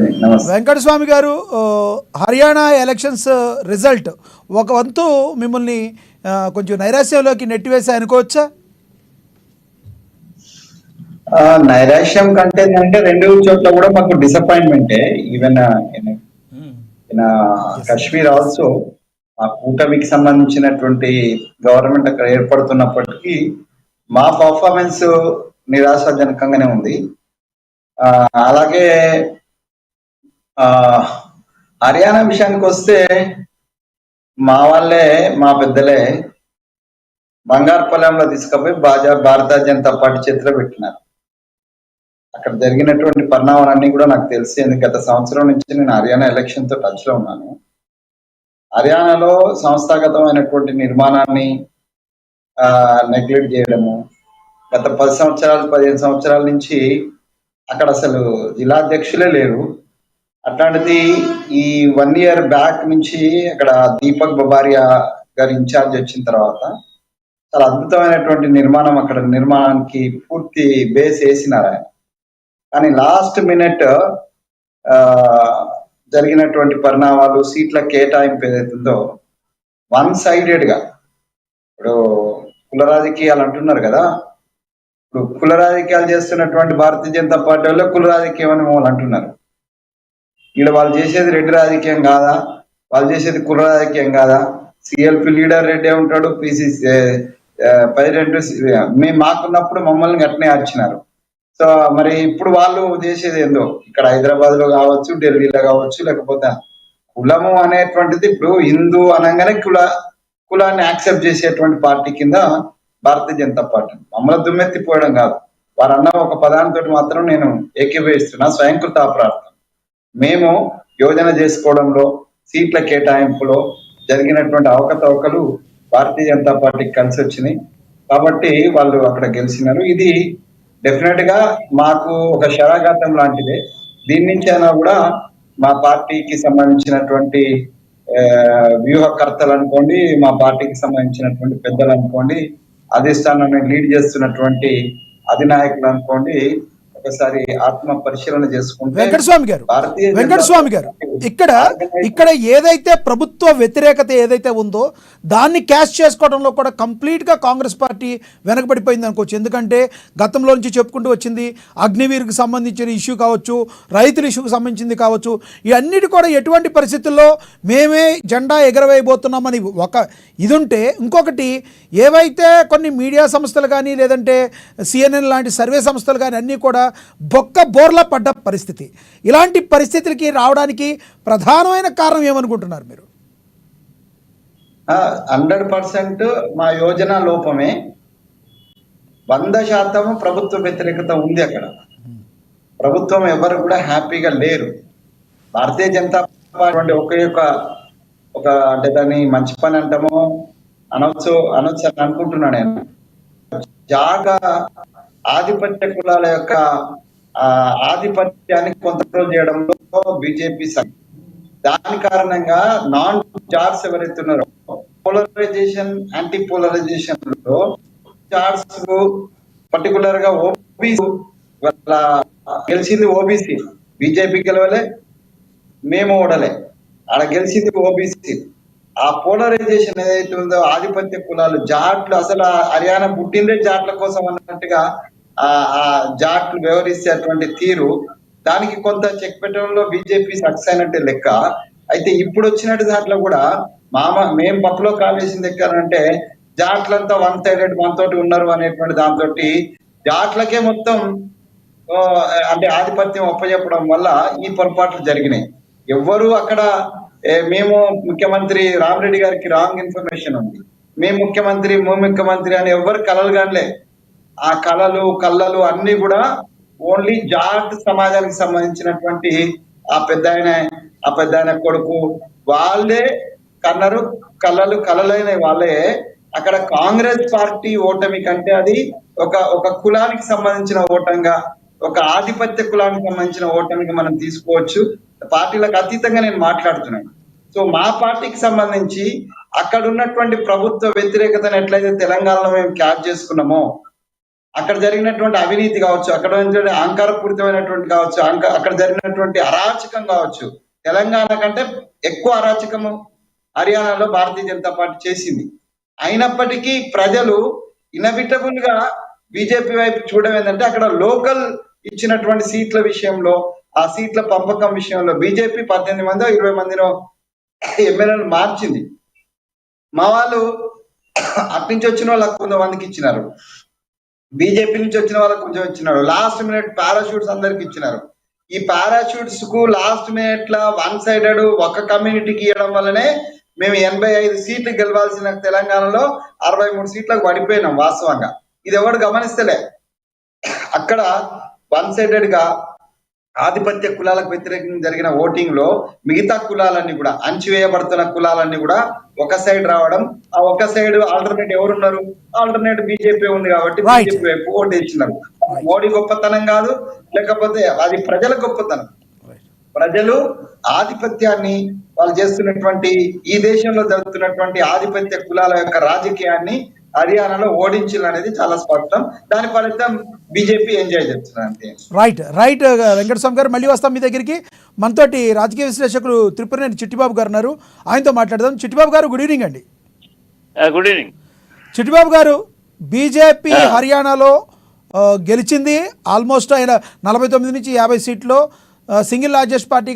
నమస్తే. వెంకటస్వామి గారు, Haryana elections result ఒక వంతు మిమ్మల్ని కొంచెం నైరాశ్యంలోకి నెట్టివేసి అనుకోవచ్చా? నైరాశ్యం కంటే అంటే రెండు చోట్ల కూడా మాకు డిసప్పాయింట్మెంటే. ఈవెన్ ఇన్ కశ్మీర్ ఆల్సో ఆ కూటమికి సంబంధించినటువంటి గవర్నమెంట్ అక్కడ ఏర్పడుతున్నప్పటికీ మా పర్ఫార్మెన్స్ నిరాశాజనకంగానే ఉంది. అలాగే హర్యానా విషయానికి వస్తే మా వాళ్ళే, మా పెద్దలే బంగారుపాలెంలో తీసుకుపోయి భారతీయ జనతా పార్టీ చేతిలో పెట్టినారు. అక్కడ జరిగినటువంటి పరిణామాలన్నీ కూడా నాకు తెలిసి, ఎందుకు గత సంవత్సరం నుంచి నేను హర్యానా ఎలక్షన్ తో టచ్ లో ఉన్నాను. హర్యానాలో సంస్థాగతమైనటువంటి నిర్మాణాన్ని నెగ్లెక్ట్ చేయడము, గత 10 సంవత్సరాలు 15 సంవత్సరాల నుంచి అక్కడ అసలు జిల్లా అధ్యక్షులే లేరు. అట్లాంటిది ఈ 1 ఇయర్ బ్యాక్ నుంచి అక్కడ దీపక్ బబారియా గారి ఇన్ఛార్జ్ వచ్చిన తర్వాత చాలా అద్భుతమైనటువంటి నిర్మాణం, అక్కడ నిర్మాణానికి పూర్తి బేస్ వేసినారు ఆయన. కానీ లాస్ట్ మినిట్ జరిగినటువంటి పరిణామాలు, సీట్ల కేటాయింపు ఏదైతుందో 1 సైడెడ్ గా, ఇప్పుడు కుల రాజకీయాలు అంటున్నారు కదా, ఇప్పుడు కుల రాజకీయాలు చేస్తున్నటువంటి భారతీయ జనతా పార్టీ వల్ల కుల రాజకీయం అని వాళ్ళు అంటున్నారు. ఇక్కడ వాళ్ళు చేసేది రెడ్డి రాజకీయం కాదా, వాళ్ళు చేసేది కుల రాజకీయం కాదా? సిఎల్పి లీడర్ రెడ్డి ఉంటాడు, పిసిసి ప్రెసిడెంట్ మేము మాకున్నప్పుడు మమ్మల్ని గట్నే ఆర్చినారు. సో మరి ఇప్పుడు వాళ్ళు చేసేది ఏందో, ఇక్కడ హైదరాబాద్ లో కావచ్చు, ఢిల్లీలో కావచ్చు, లేకపోతే కులము అనేటువంటిది ఇప్పుడు హిందూ అనగానే కులాన్ని యాక్సెప్ట్ చేసేటువంటి పార్టీ కింద భారతీయ జనతా పార్టీ. మమ్మల్ని దుమ్మెత్తిపోవడం కాదు, వారన్న ఒక పదాంతో మాత్రం నేను ఏకీభవిస్తున్నా. స్వయంకృత అపరాధం. మేము యోజన చేసుకోవడంలో, సీట్ల కేటాయింపులో జరిగినటువంటి అవకతవకలు భారతీయ జనతా పార్టీకి కలిసి వచ్చినాయి కాబట్టి వాళ్ళు అక్కడ గెలిచినారు. ఇది డెఫినెట్ గా మాకు ఒక శరాఘాతం లాంటిదే. దీని నుంచి అయినా కూడా మా పార్టీకి సంబంధించినటువంటి వ్యూహకర్తలు అనుకోండి, మా పార్టీకి సంబంధించినటువంటి పెద్దలు అనుకోండి, అధిష్టానాన్ని లీడ్ చేస్తున్నటువంటి అధినాయకులు అనుకోండి, ఒకసారి ఆత్మ పరిశీలన చేసుకుంటే వెంకటస్వామి గారు ఇక్కడ ఏదైతే ప్రభుత్వ వ్యతిరేకత ఏదైతే ఉందో దాన్ని క్యాష్ చేసుకోవడంలో కూడా కంప్లీట్ గా కాంగ్రెస్ పార్టీ వెనకబడిపోయింది అనుకోవచ్చు. ఎందుకంటే గతంలో నుంచి చెప్పుకుంటూ వచ్చింది అగ్నివీర్కి సంబంధించిన ఇష్యూ కావచ్చు, రైతుల ఇష్యూకి సంబంధించింది కావచ్చు, ఇవన్నిటి కూడా ఎటువంటి పరిస్థితుల్లో మేమే జెండా ఎగరవేయబోతున్నామని ఒక ఇది ఉంటే, ఇంకొకటి ఏవైతే కొన్ని మీడియా సంస్థలు కానీ లేదంటే సిఎన్ఎన్ లాంటి సర్వే సంస్థలు కానీ అన్నీ కూడా బోర్లా పడ్డ పరిస్థితి. ఇలాంటి పరిస్థితులకి రావడానికి ప్రధానమైన కారణం ఏమనుకుంటున్నారు మీరు? 100% మా యోజన లోపమే. 100% ప్రభుత్వ వ్యతిరేకత ఉంది. అక్కడ ప్రభుత్వం ఎవరు కూడా హ్యాపీగా లేరు. భారతీయ జనతా పార్టీ ఒక అంటే దాన్ని మంచి పని అంటామో అనొచ్చు అని అనుకుంటున్నాను నేను. జాగా ఆధిపత్య కులాల యొక్క ఆధిపత్యాన్ని కంట్రోల్ చేయడంలో బీజేపీ దాని కారణంగా నాన్ జార్స్ ఎవరైతే ఉన్నారో పోలరైజేషన్, యాంటీ పోలరైజేషన్ లో జార్స్ పర్టికులర్ గా ఓబీసీ గెలిచింది. ఓబీసీ బీజేపీ గెలవలే, మేము ఓడలే, ఆడ గెలిచింది ఓబీసీ. ఆ పోలరైజేషన్ ఏదైతే ఉందో, ఆధిపత్య కులాలు జాట్లు, అసలు హర్యానా పుట్టిందే జాట్ల కోసం అన్నట్టుగా ఆ జాట్లు వ్యవహరిస్తేటువంటి తీరు, దానికి కొంత చెక్ పెట్టడంలో బీజేపీ సక్సెస్ అయినట్టే లెక్క. అయితే ఇప్పుడు వచ్చినట్టు దాంట్లో కూడా మేము పప్పులో కాలేసింది ఎక్కారంటే జాట్లంతా 1 సైడెడ్ మనతోటి ఉన్నారు అనేటువంటి దాంతో జాట్లకే మొత్తం అంటే ఆధిపత్యం ఒప్పజెప్పడం వల్ల ఈ పొరపాట్లు జరిగినాయి. ఎవ్వరు అక్కడ మేము ముఖ్యమంత్రి రామరెడ్డి గారికి రాంగ్ ఇన్ఫర్మేషన్ ఉంది, మేము ముఖ్యమంత్రి అని ఎవరు కలలు కానిలే. ఆ కళ్ళలు అన్ని కూడా ఓన్లీ జాట్ సమాజానికి సంబంధించినటువంటి ఆ పెద్ద ఆయన కొడుకు వాళ్ళే కన్నారు. కలలైన వాళ్ళే. అక్కడ కాంగ్రెస్ పార్టీ ఓటమి కంటే అది ఒక కులానికి సంబంధించిన ఓటంగా, ఒక ఆధిపత్య కులానికి సంబంధించిన ఓటమిగా మనం తీసుకోవచ్చు. పార్టీలకు అతీతంగా నేను మాట్లాడుతున్నాను. సో మా పార్టీకి సంబంధించి అక్కడ ఉన్నటువంటి ప్రభుత్వ వ్యతిరేకతను ఎట్లయితే తెలంగాణలో మేము క్యాచ్ చేసుకున్నామో, అక్కడ జరిగినటువంటి అవినీతి కావచ్చు, అక్కడ ఉన్నటువంటి అహంకారపూరితమైనటువంటి కావచ్చు, అక్కడ జరిగినటువంటి అరాచకం కావచ్చు, తెలంగాణ కంటే ఎక్కువ అరాచకము హర్యానాలో భారతీయ జనతా పార్టీ చేసింది. అయినప్పటికీ ప్రజలు ఇన్ఎవిటబుల్ గా బీజేపీ వైపు చూడడం ఏంటంటే అక్కడ లోకల్ ఇచ్చినటువంటి సీట్ల విషయంలో, ఆ సీట్ల పంపకం విషయంలో బీజేపీ 18 మందో 20 మందినో ఎమ్మెల్యేలు మార్చింది. మా వాళ్ళు అట్నుంచి వచ్చిన వాళ్ళకి కొంతమందికి ఇచ్చినారు, బీజేపీ నుంచి వచ్చిన వాళ్ళకి కొంచెం ఇచ్చినారు, లాస్ట్ మినిట్ పారాషూట్స్ అందరికి ఇచ్చినారు. ఈ పారాషూట్స్ కు లాస్ట్ మినిట్ లా వన్ సైడెడ్ ఒక కమ్యూనిటీకి ఇవ్వడం వల్లనే మేము 85 సీట్లు గెలవాల్సిన తెలంగాణలో 63 సీట్లకు పడిపోయినాం వాస్తవంగా. ఇది ఎవరు గమనిస్తలే. అక్కడ వన్ సైడెడ్ గా ఆధిపత్య కులాలకు వ్యతిరేకంగా జరిగిన ఓటింగ్ లో మిగతా కులాలన్నీ కూడా, అణచివేయబడుతున్న కులాలన్నీ కూడా ఒక సైడ్ రావడం, ఆ ఒక సైడ్ ఆల్టర్నేట్ ఎవరున్నారు, ఆల్టర్నేట్ బీజేపీ ఉంది కాబట్టి బీజేపీ వైపు ఓటు వేసినారు. మోడీ గొప్పతనం కాదు, లేకపోతే అది ప్రజల గొప్పతనం. ప్రజలు ఆధిపత్యాన్ని, వాళ్ళు చేస్తున్నటువంటి ఈ దేశంలో జరుగుతున్నటువంటి ఆధిపత్య కులాల యొక్క రాజకీయాన్ని హర్యానాలో ఓడించాలనేది చాలా స్పష్టం. దాని ఫలితం బీజేపీ ఎంజాయ్ చేస్తున్నారు అంతే. రైట్ వెంకటస్వామి గారు, మళ్ళీ వస్తాం మీ దగ్గరికి. మనతోటి రాజకీయ విశ్లేషకులు త్రిపురనేని చిట్టిబాబు గారు ఉన్నారు, ఆయనతో మాట్లాడదాం. చిట్టిబాబు గారు, గుడ్ ఈవినింగ్ అండి. Good evening. చిట్టిబాబు గారు, బీజేపీ హర్యానాలో గెలిచింది. ఆల్మోస్ట్ ఆయన 49 నుంచి 50 సీట్లో సింగిల్ లార్జెస్ట్ పార్టీ